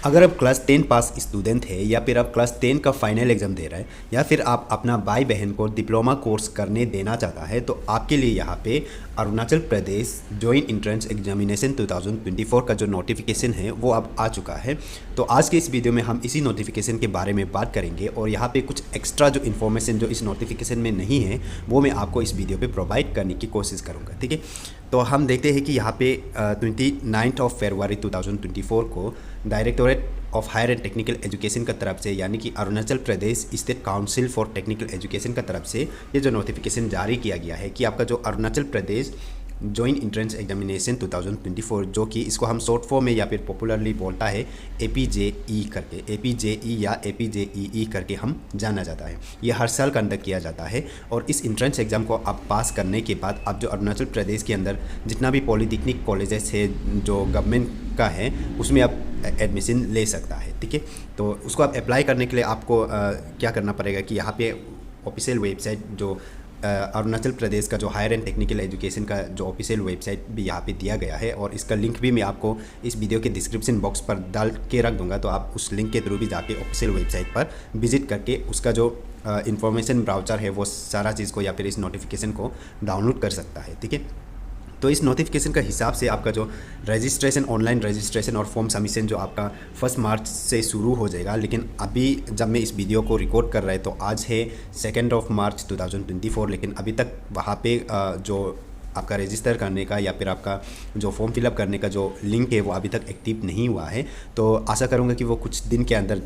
अगर आप क्लास 10 पास स्टूडेंट है या फिर आप क्लास 10 का फाइनल एग्ज़ाम दे रहे हैं या फिर आप अपना भाई बहन को डिप्लोमा कोर्स करने देना चाहता है तो आपके लिए यहाँ पे Arunachal Pradesh joint entrance examination 2024 का जो नोटिफिकेशन है वो अब आ चुका है। तो आज के इस वीडियो में हम इसी नोटिफिकेशन के बारे में बात करेंगे और यहाँ पे कुछ एक्स्ट्रा जो इन्फॉर्मेशन जो इस नोटिफिकेशन में नहीं है वो मैं आपको इस वीडियो पे प्रोवाइड करने की कोशिश करूँगा। ठीक है, तो हम देखते हैं कि यहाँ पे 29 फरवरी 2024 को directorate of higher and technical education का तरफ से यानी कि Arunachal Pradesh state council for technical education का तरफ से ये जो नोटिफिकेशन जारी किया गया है कि आपका जो Arunachal Pradesh joint entrance examination 2024 जो कि इसको हम शॉर्ट फॉर्म में या फिर पॉपुलरली बोलता है APJE करके, APJE या APJEE करके हम जाना जाता है। ये हर साल कंडक्ट किया जाता है और इस एंट्रेंस एग्ज़ाम को आप पास करने के बाद आप जो अरुणाचल प्रदेश के अंदर जितना भी पॉलिटेक्निक कॉलेजेस है जो गवर्नमेंट का है उसमें आप एडमिशन ले सकता है। ठीक है, तो उसको आप अप्लाई करने के लिए आपको क्या करना पड़ेगा कि यहाँ पे ऑफिशियल वेबसाइट जो अरुणाचल प्रदेश का जो हायर एंड टेक्निकल एजुकेशन का जो ऑफिशियल वेबसाइट भी यहाँ पे दिया गया है और इसका लिंक भी मैं आपको इस वीडियो के डिस्क्रिप्शन बॉक्स पर डाल के रख दूंगा। तो आप उस लिंक के थ्रू भी जाके ऑफिशियल वेबसाइट पर विजिट करके उसका जो इन्फॉर्मेशन ब्राउचर है वो सारा चीज़ को या फिर इस नोटिफिकेशन को डाउनलोड कर सकता है। ठीक है, तो इस नोटिफिकेशन का हिसाब से आपका जो रजिस्ट्रेशन ऑनलाइन रजिस्ट्रेशन और फॉर्म सबमिशन जो आपका 1 मार्च से शुरू हो जाएगा, लेकिन अभी जब मैं इस वीडियो को रिकॉर्ड कर रहा है तो आज है 2 मार्च 2024, लेकिन अभी तक वहाँ पे जो आपका रजिस्टर करने का या फिर आपका जो फॉर्म फिलअप करने का जो लिंक है वो अभी तक एक्टिव नहीं हुआ है। तो आशा करूँगा कि वो कुछ दिन के अंदर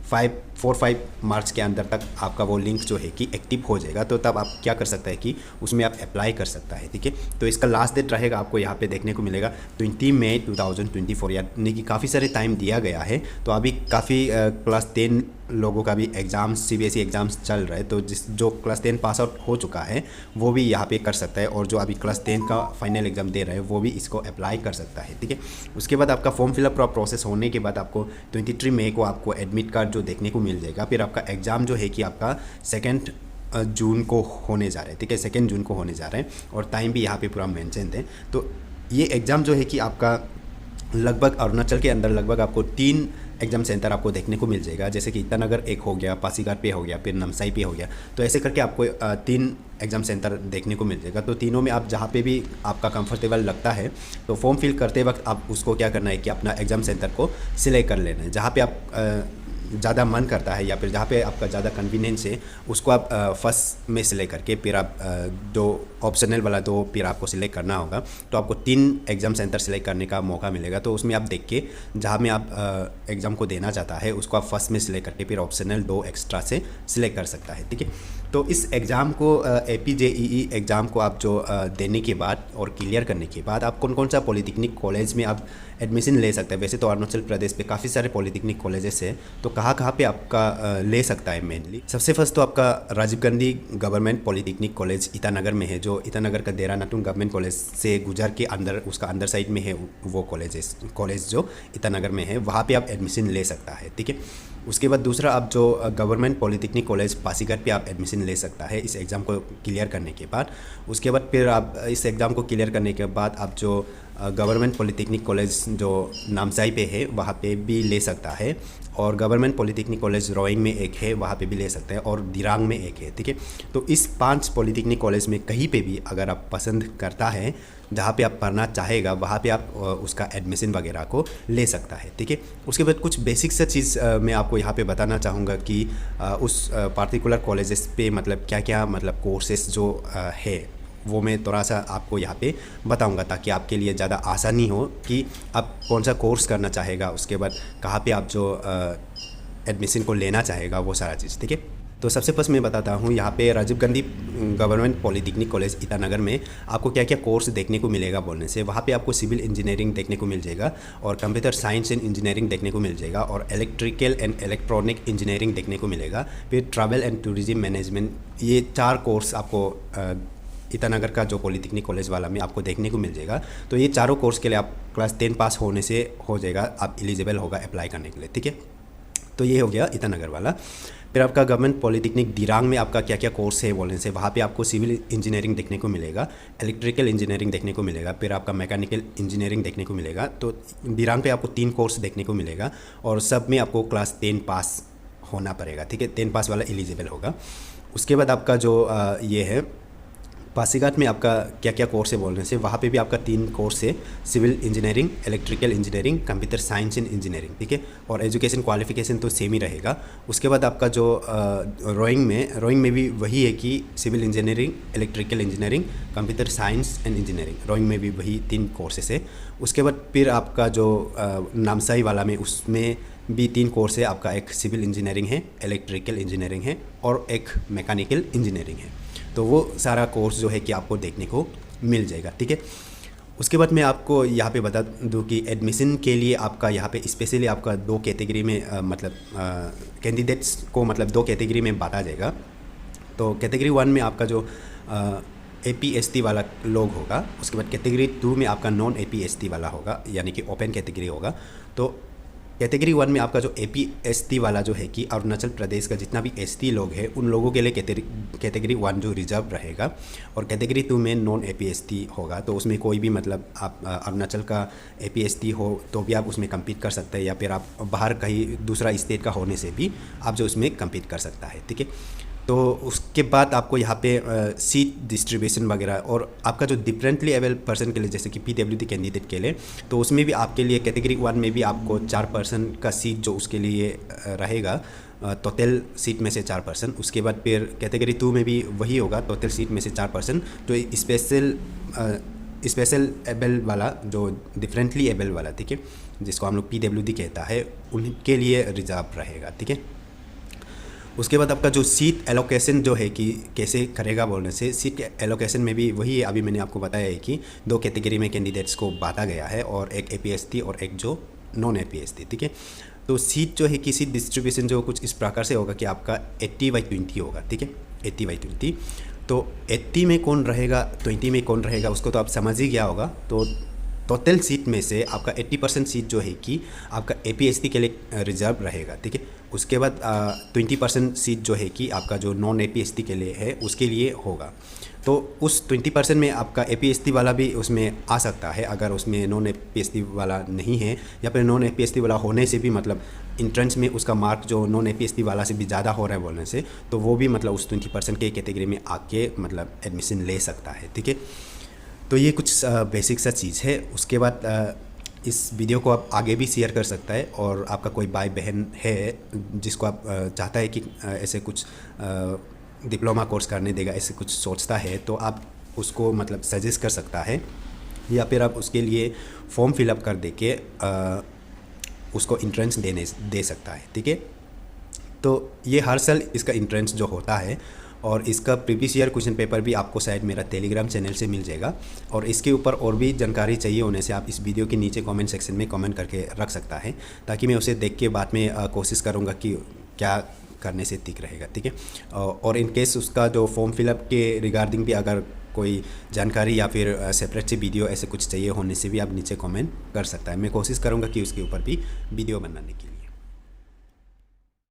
4-5 मार्च के अंदर तक आपका वो लिंक जो है कि एक्टिव हो जाएगा। तो तब आप क्या कर सकते हैं कि उसमें आप अप्लाई कर सकता है। ठीक है, तो इसका लास्ट डेट रहेगा आपको यहाँ पे देखने को मिलेगा 20 मई 2024, यानी कि काफ़ी सारे टाइम दिया गया है। तो अभी काफ़ी क्लास 10 लोगों का भी एग्ज़ाम्स CBSE एग्ज़ाम्स चल रहा है, तो जो क्लास 10 पास आउट हो चुका है वो भी यहाँ पे कर सकता है और जो अभी क्लास 10 का फाइनल एग्ज़ाम दे रहा है वो भी इसको अप्लाई कर सकता है। ठीक है, उसके बाद आपका फॉर्म फिलअप प्रोसेस होने के बाद आपको 23 मई को आपको एडमिट कार्ड जो देखने को मिल जाएगा। फिर आपका एग्ज़ाम जो है कि आपका 2 जून को होने जा रहा है। ठीक है, 2 जून को होने जा रहा है और टाइम भी यहाँ पे पूरा मेंशन है। तो ये एग्ज़ाम जो है कि आपका लगभग अरुणाचल के अंदर लगभग आपको 3 एग्ज़ाम सेंटर आपको देखने को मिल जाएगा, जैसे कि ईटानगर एक हो गया, पासीघाट पे हो गया, फिर नामसाई पे हो गया। तो ऐसे करके आपको 3 एग्ज़ाम सेंटर देखने को मिल जाएगा। तो तीनों में आप जहाँ पे भी आपका कंफर्टेबल लगता है तो फॉर्म फिल करते वक्त आप उसको क्या करना है कि अपना एग्ज़ाम सेंटर को सिलेक्ट कर लेना है। जहाँ पे आप ज़्यादा मन करता है या फिर जहाँ पे आपका ज़्यादा कन्वीनियंस है उसको आप फर्स्ट में सिलेक्ट करके फिर आप जो ऑप्शनल वाला दो फिर आपको सिलेक्ट करना होगा। तो आपको 3 एग्ज़ाम सेंटर सिलेक्ट करने का मौका मिलेगा। तो उसमें आप देख के जहाँ में आप एग्ज़ाम को देना चाहता है उसको आप फर्स्ट में सिलेक्ट करके फिर ऑप्शनल 2 एक्स्ट्रा से सिलेक्ट कर सकता है। ठीक है, तो इस एग्ज़ाम को APJEE एग्ज़ाम को आप जो देने के बाद और क्लियर करने के बाद आप कौन कौन सा पॉलिटेक्निक कॉलेज में आप एडमिशन ले सकते हैं। वैसे तो अरुणाचल प्रदेश पे काफ़ी सारे पॉलिटेक्निक कॉलेजेस हैं, तो कहाँ पे आपका ले सकता है मेनली। सबसे फर्स्ट तो आपका Rajiv Gandhi government polytechnic college Itanagar में है, जो ईटानगर का देरा नातुंग गवर्नमेंट कॉलेज से गुजर के अंदर उसका अंदर साइड में है वो कॉलेज जो ईटानगर में है, वहाँ पे आप एडमिशन ले सकता है। ठीक है, उसके बाद दूसरा आप जो गवर्नमेंट पॉलिटेक्निक कॉलेज पासीघाट पे आप एडमिशन ले सकता है इस एग्ज़ाम को क्लियर करने के बाद। उसके बाद फिर आप इस एग्ज़ाम को क्लियर करने के बाद आप जो गवर्नमेंट पॉलिटेक्निक कॉलेज जो नामसाई पे है वहाँ पे भी ले सकता है, और गवर्नमेंट पॉलिटेक्निक कॉलेज रोइंग में एक है वहाँ पे भी ले सकते हैं, और दिरांग में एक है। ठीक है, तो इस 5 पॉलिटेक्निक कॉलेज में कहीं पे भी अगर आप पसंद करता है जहाँ पे आप पढ़ना चाहेगा वहाँ पे आप उसका एडमिशन वगैरह को ले सकता है। ठीक है, उसके बाद कुछ बेसिक सा चीज़ मैं आपको यहाँ पे बताना चाहूँगा कि उस पार्टिकुलर कॉलेजेस पे मतलब क्या क्या मतलब कोर्सेस जो है वो मैं थोड़ा सा आपको यहाँ पे बताऊंगा, ताकि आपके लिए ज़्यादा आसानी हो कि आप कौन सा कोर्स करना चाहेगा, उसके बाद कहाँ पे आप जो एडमिशन को लेना चाहेगा वो सारा चीज़। ठीक है, तो सबसे फर्स्ट मैं बताता हूँ यहाँ पे Rajiv Gandhi government polytechnic college Itanagar में आपको क्या क्या कोर्स देखने को मिलेगा बोलने से। वहाँ पे आपको सिविल इंजीनियरिंग देखने को मिल जाएगा, और कंप्यूटर साइंस एंड इंजीनियरिंग देखने को मिल जाएगा, और इलेक्ट्रिकल एंड इलेक्ट्रॉनिक इंजीनियरिंग देखने को मिलेगा, फिर ट्रैवल एंड टूरिज्म मैनेजमेंट। ये 4 कोर्स आपको ईटानगर का जो पॉलिटेक्निक कॉलेज वाला में आपको देखने को मिल जाएगा। तो ये चारों कोर्स के लिए आप क्लास 10 पास होने से हो जाएगा, आप एलिजिबल होगा अप्लाई करने के लिए। ठीक है, तो ये हो गया ईटानगर वाला। फिर आपका गवर्नमेंट पॉलिटेक्निक दिरांग में आपका क्या क्या कोर्स है बोलने से वहाँ पे आपको सिविल इंजीनियरिंग देखने को मिलेगा, इलेक्ट्रिकल इंजीनियरिंग देखने को मिलेगा, फिर आपका मैकेनिकल इंजीनियरिंग देखने को मिलेगा। तो दिरांग पे आपको 3 कोर्स देखने को मिलेगा और सब में आपको क्लास 10 पास होना पड़ेगा, ठीक है, 10 पास वाला एलिजिबल होगा। उसके बाद आपका जो ये है पासीघाट में आपका क्या क्या कोर्स है बोलने से वहाँ पे भी आपका 3 कोर्स है, civil engineering, electrical engineering, computer science and engineering, ठीक है। और एजुकेशन क्वालिफिकेशन तो सेम ही रहेगा। उसके बाद आपका जो रोइंग में भी वही है कि civil engineering, electrical engineering, computer science and engineering, Roing में भी वही 3 कोर्सेस है। उसके बाद फिर आपका जो नामसाई वाला में उसमें भी 3 कोर्स है आपका, एक सिविल इंजीनियरिंग है, इलेक्ट्रिकल इंजीनियरिंग है और एक मैकेनिकल इंजीनियरिंग है। तो वो सारा कोर्स जो है कि आपको देखने को मिल जाएगा, ठीक है। उसके बाद मैं आपको यहाँ पे बता दूँ कि एडमिशन के लिए आपका यहाँ पे स्पेशली आपका 2 कैटेगरी में कैंडिडेट्स को 2 कैटेगरी में बांटा जाएगा। तो कैटेगरी 1 में आपका जो APST वाला लोग होगा, उसके बाद कैटेगरी 2 में आपका नॉन APST वाला होगा, यानी कि ओपन कैटेगरी होगा। तो कैटेगरी 1 में आपका जो APST वाला जो है कि अरुणाचल प्रदेश का जितना भी ST लोग हैं उन लोगों के लिए कैटेगरी 1 जो रिजर्व रहेगा। और कैटेगरी 2 में नॉन APST होगा, तो उसमें कोई भी आप अरुणाचल का APST हो तो भी आप उसमें कम्पीट कर सकते हैं, या फिर आप बाहर कहीं दूसरा स्टेट का होने से भी आप जो उसमें कम्पीट कर सकता है, ठीक है। तो उसके बाद आपको यहाँ पे सीट डिस्ट्रीब्यूशन वगैरह और आपका जो डिफरेंटली एबल पर्सन के लिए जैसे कि PWD कैंडिडेट के लिए, तो उसमें भी आपके लिए कैटेगरी 1 में भी आपको 4% का सीट जो उसके लिए रहेगा, टोटल सीट में से 4%। उसके बाद फिर कैटेगरी 2 में भी वही होगा, टोटल सीट में से 4%। जो स्पेशल एबल वाला, जो डिफरेंटली एबल वाला, ठीक है, जिसको हम लोग PWD कहता है, उनके लिए रिजर्व रहेगा, ठीक है। उसके बाद आपका जो सीट एलोकेशन जो है कि कैसे करेगा बोलने से, सीट एलोकेशन में भी वही है, अभी मैंने आपको बताया है कि 2 कैटेगरी में कैंडिडेट्स को बांटा गया है, और एक APST और एक जो नॉन APST, ठीक है। तो सीट जो है कि सीट डिस्ट्रीब्यूशन जो कुछ इस प्रकार से होगा कि आपका 80/20 होगा, ठीक है, 80/20। तो 80 में कौन रहेगा, 20 में कौन रहेगा, उसको तो आप समझ ही गया होगा। तो टोटल सीट में से आपका 80% सीट जो है कि आपका APST के लिए रिजर्व रहेगा, ठीक है। उसके बाद 20% सीट जो है कि आपका जो नॉन APST के लिए है उसके लिए होगा। तो उस 20% में आपका APST वाला भी उसमें आ सकता है, अगर उसमें नॉन APST वाला नहीं है, या फिर नॉन APST वाला होने से भी इंट्रेंस में उसका मार्क जो नॉन APST वाला से भी ज़्यादा हो रहा है बोलने से, तो वो भी उस 20% के कैटेगरी में आके एडमिशन ले सकता है, ठीक है। तो ये कुछ बेसिक सा चीज़ है। उसके बाद इस वीडियो को आप आगे भी शेयर कर सकता है, और आपका कोई भाई बहन है जिसको आप चाहता है कि ऐसे कुछ डिप्लोमा कोर्स करने देगा, ऐसे कुछ सोचता है, तो आप उसको सजेस्ट कर सकता है, या फिर आप उसके लिए फॉर्म फिलअप कर दे के उसको इंट्रेंस दे सकता है, ठीक है। तो ये हर साल इसका इंट्रेंस जो होता है, और इसका प्रीवियस ईयर क्वेश्चन पेपर भी आपको शायद मेरा टेलीग्राम चैनल से मिल जाएगा। और इसके ऊपर और भी जानकारी चाहिए होने से आप इस वीडियो के नीचे कमेंट सेक्शन में कमेंट करके रख सकता है, ताकि मैं उसे देख के बाद में कोशिश करूँगा कि क्या करने से ठीक रहेगा, ठीक है। और इन केस उसका जो फॉर्म फिलअप के रिगार्डिंग भी अगर कोई जानकारी या फिर सेपरेट से वीडियो ऐसे कुछ चाहिए होने से भी आप नीचे कमेंट कर सकता है। मैं कोशिश करूँगा कि उसके ऊपर भी वीडियो बनाने के लिए।